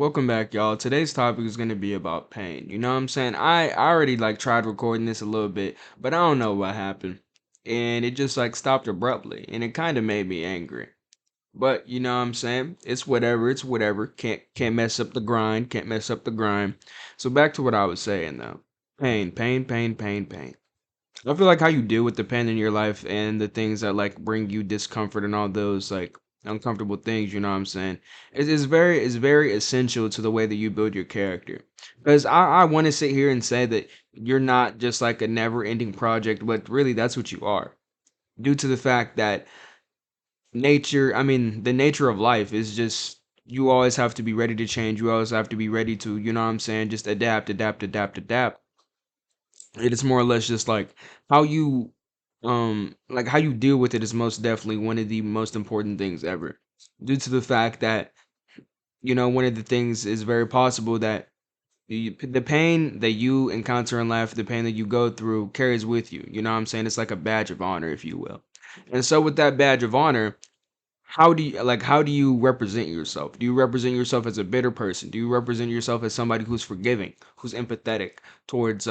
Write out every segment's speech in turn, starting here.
Welcome back, y'all. Today's topic is gonna be about pain. You know what I'm saying? I already like tried recording this a little bit, but I don't know what happened. And it just like stopped abruptly, and it kind of made me angry. But you know what I'm saying? It's whatever. Can't mess up the grind, can't mess up the grind. So back to what I was saying though. Pain. I feel like how you deal with the pain in your life and the things that like bring you discomfort and all those like uncomfortable things, you know what I'm saying? It's very essential to the way that you build your character. Because I want to sit here and say that you're not just like a never ending project, but really that's what you are. Due to the fact that the nature of life is just you always have to be ready to change. You always have to be ready to, you know what I'm saying, just adapt. It is more or less just like how you how you deal with it is most definitely one of the most important things ever, due to the fact that one of the things is very possible that the pain that you encounter in life, the pain that you go through carries with you. You know what I'm saying? It's like a badge of honor, if you will. And so with that badge of honor, how do you represent yourself? Do you represent yourself as a bitter person? Do you represent yourself as somebody who's forgiving, who's empathetic towards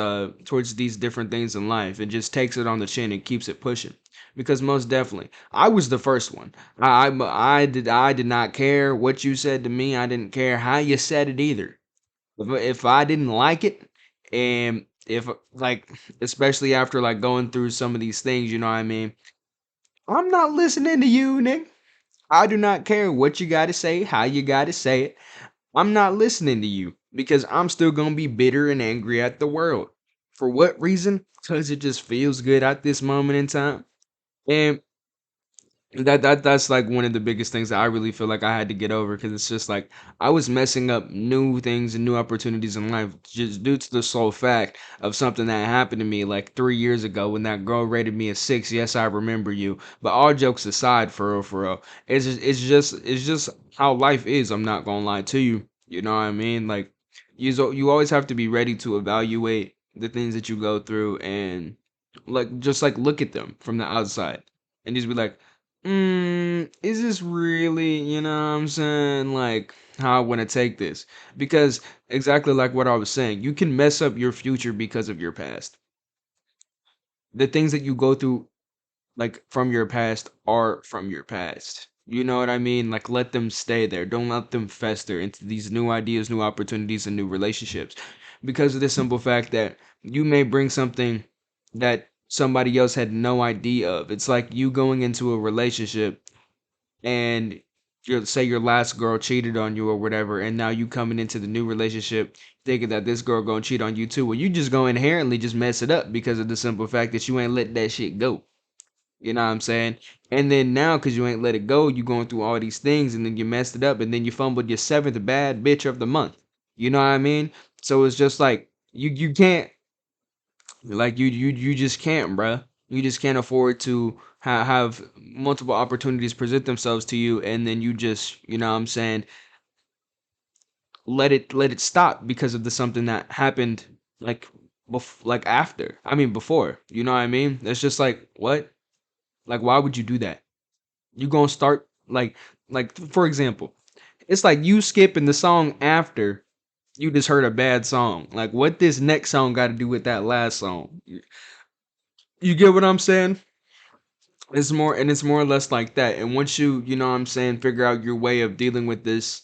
these different things in life and just takes it on the chin and keeps it pushing? Because most definitely, I was the first one. I did not care what you said to me. I didn't care how you said it either. If I didn't like it, and if like especially after like going through some of these things, you know what I mean? I'm not listening to you, Nick. I do not care what you got to say, how you got to say it. I'm not listening to you because I'm still going to be bitter and angry at the world. For what reason? Because it just feels good at this moment in time. And that's like one of the biggest things that I really feel like I had to get over, because it's just like I was messing up new things and new opportunities in life just due to the sole fact of something that happened to me like 3 years ago when that girl rated me a 6. Yes, I remember you. But all jokes aside, for real, it's just how life is. I'm not gonna lie to you. You know what I mean? Like you always have to be ready to evaluate the things that you go through and like just like look at them from the outside and just be like, is this really, you know what I'm saying, like how I want to take this? Because exactly like what I was saying, you can mess up your future because of your past. The things that you go through, like from your past, are from your past. You know what I mean? Like let them stay there. Don't let them fester into these new ideas, new opportunities, and new relationships. Because of the simple fact that you may bring something that somebody else had no idea of. It's like you going into a relationship and say your last girl cheated on you or whatever, and now you coming into the new relationship thinking that this girl gonna cheat on you too. Well, you just gonna inherently just mess it up because of the simple fact that you ain't let that shit go. You know what I'm saying? And then now, because you ain't let it go, you going through all these things, and then you messed it up, and then you fumbled your seventh bad bitch of the month. You know what I mean? So it's just like you can't, like you just can't, bruh. You just can't afford to have multiple opportunities present themselves to you, and then you just, you know what I'm saying, let it stop because of the something that happened like like after. I mean before. You know what I mean? It's just like what? Like why would you do that? You gonna start like for example, it's like you skipping the song after you just heard a bad song. Like what this next song got to do with that last song? You get what I'm saying? It's more or less like that. And once you know what I'm saying, figure out your way of dealing with this,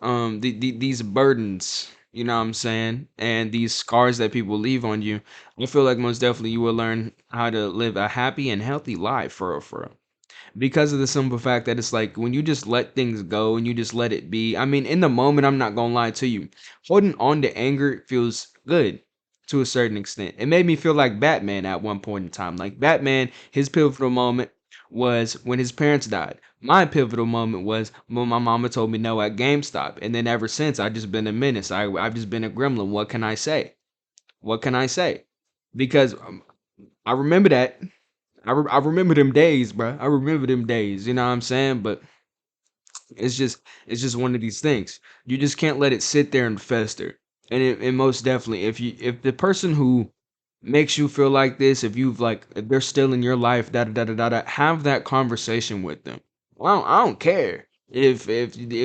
these burdens, you know what I'm saying, and these scars that people leave on you, I feel like most definitely you will learn how to live a happy and healthy life for real, for real. Because of the simple fact that it's like when you just let things go and you just let it be. I mean, in the moment, I'm not gonna lie to you, holding on to anger feels good to a certain extent. It made me feel like Batman at one point in time. Like Batman, his pivotal moment was when his parents died. My pivotal moment was when my mama told me no at GameStop. And then ever since, I've just been a menace. I've just been a gremlin. What can I say? What can I say? Because I remember that. I remember them days, bro. I remember them days. You know what I'm saying? But it's just it's just one of these things. You just can't let it sit there and fester. And most definitely, if the person who makes you feel like this, if they're still in your life, have that conversation with them. Well, I don't care. if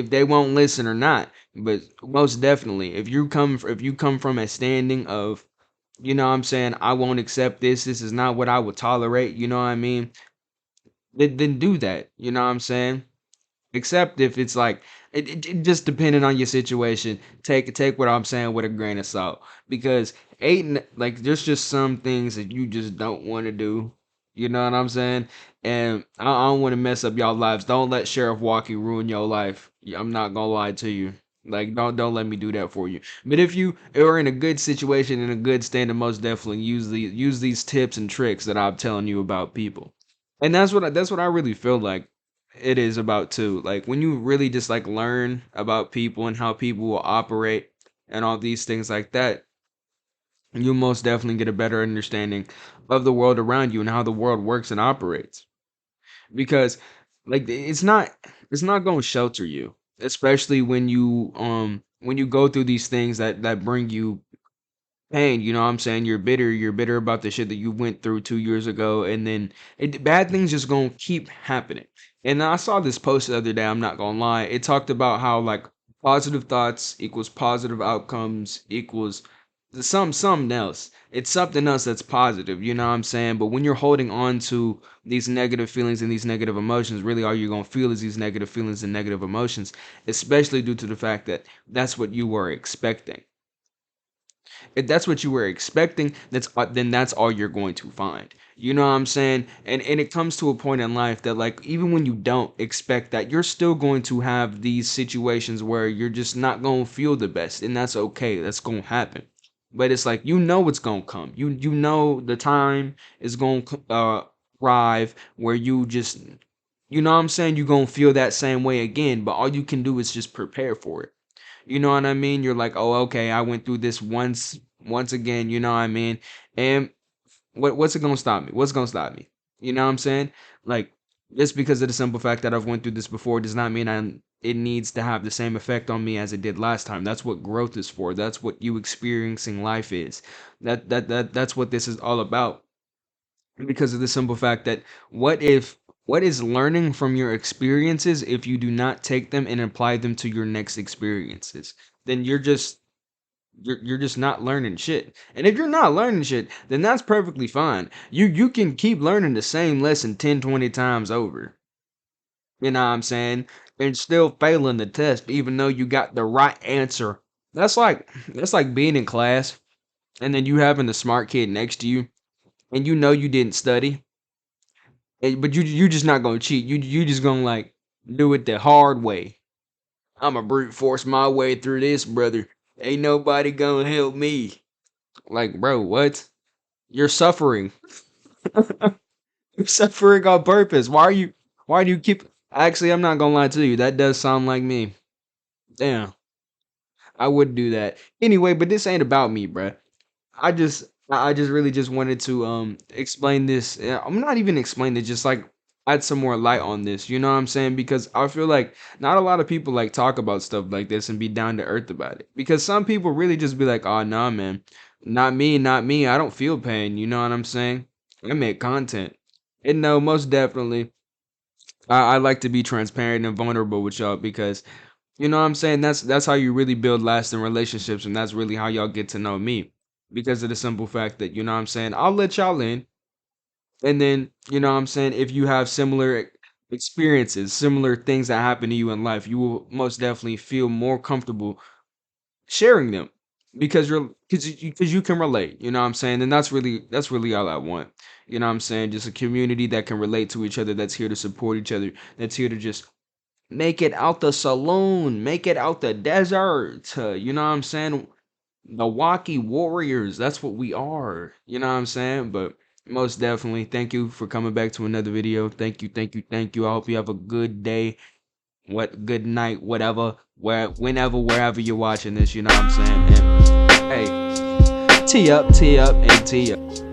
they won't listen or not. But most definitely, if you come from a standing of, you know what I'm saying, I won't accept this. This is not what I would tolerate. You know what I mean? Then do that. You know what I'm saying? Except if it's like it just depending on your situation, take what I'm saying with a grain of salt. Because ain't like there's just some things that you just don't want to do. You know what I'm saying? And I don't want to mess up y'all lives. Don't let Sheriff Walkie ruin your life. I'm not gonna lie to you. Like don't let me do that for you. But if you are in a good situation, in a good stand, most definitely use these tips and tricks that I'm telling you about people. And that's what I really feel like it is about too. Like when you really just like learn about people and how people will operate and all these things like that, you most definitely get a better understanding of the world around you and how the world works and operates. Because like it's not going to shelter you, especially when you go through these things that bring you pain. You know what I'm saying? You're bitter about the shit that you went through 2 years ago, and then bad things just gonna keep happening. And I saw this post the other day, I'm not gonna lie. It talked about how like positive thoughts equals positive outcomes equals something else. It's something else that's positive, you know what I'm saying? But when you're holding on to these negative feelings and these negative emotions, really all you're gonna feel is these negative feelings and negative emotions, especially due to the fact that that's what you were expecting. If that's what you were expecting, then that's all you're going to find. You know what I'm saying? And it comes to a point in life that like even when you don't expect that, you're still going to have these situations where you're just not going to feel the best, and that's okay. That's going to happen. But it's like you know it's going to come. You know the time is going to arrive where you just, you know what I'm saying, you're going to feel that same way again, but all you can do is just prepare for it. You know what I mean? You're like, "Oh, okay, I went through this once again," you know what I mean? And what's it gonna stop me? What's gonna stop me? You know what I'm saying? Like, just because of the simple fact that I've went through this before does not mean it needs to have the same effect on me as it did last time. That's what growth is for. That's what you experiencing life is. That's what this is all about, because of the simple fact that what is learning from your experiences if you do not take them and apply them to your next experiences? Then you're just not learning shit. And if you're not learning shit, then that's perfectly fine. You can keep learning the same lesson 10, 20 times over. You know what I'm saying? And still failing the test even though you got the right answer. That's like being in class and then you having the smart kid next to you and you know you didn't study. But you just not gonna cheat. You just gonna like do it the hard way. I'ma brute force my way through this, brother. Ain't nobody gonna help me. Like, bro, what? You're suffering. You're suffering on purpose. Why do you keep actually I'm not gonna lie to you, that does sound like me. Damn, I would do that. Anyway, but this ain't about me, bruh. I just really just wanted to explain this. I'm not even explain it, just like add some more light on this. You know what I'm saying? Because I feel like not a lot of people like talk about stuff like this and be down to earth about it. Because some people really just be like, "Oh nah, man, not me, not me. I don't feel pain." You know what I'm saying? I make content, and no, most definitely, I like to be transparent and vulnerable with y'all because you know what I'm saying? That's how you really build lasting relationships, and that's really how y'all get to know me. Because of the simple fact that, you know what I'm saying, I'll let y'all in. And then, you know what I'm saying, if you have similar experiences, similar things that happen to you in life, you will most definitely feel more comfortable sharing them because because you can relate, you know what I'm saying? And that's really all I want. You know what I'm saying? Just a community that can relate to each other, that's here to support each other, that's here to just make it out the saloon, make it out the desert. You know what I'm saying? Milwaukee Warriors, that's what we are. You know what I'm saying? But most definitely, thank you for coming back to another video. Thank you, thank you, thank you. I hope you have a good day, good night, whatever, whenever, wherever you're watching this. You know what I'm saying? And hey, tee up, and tee up.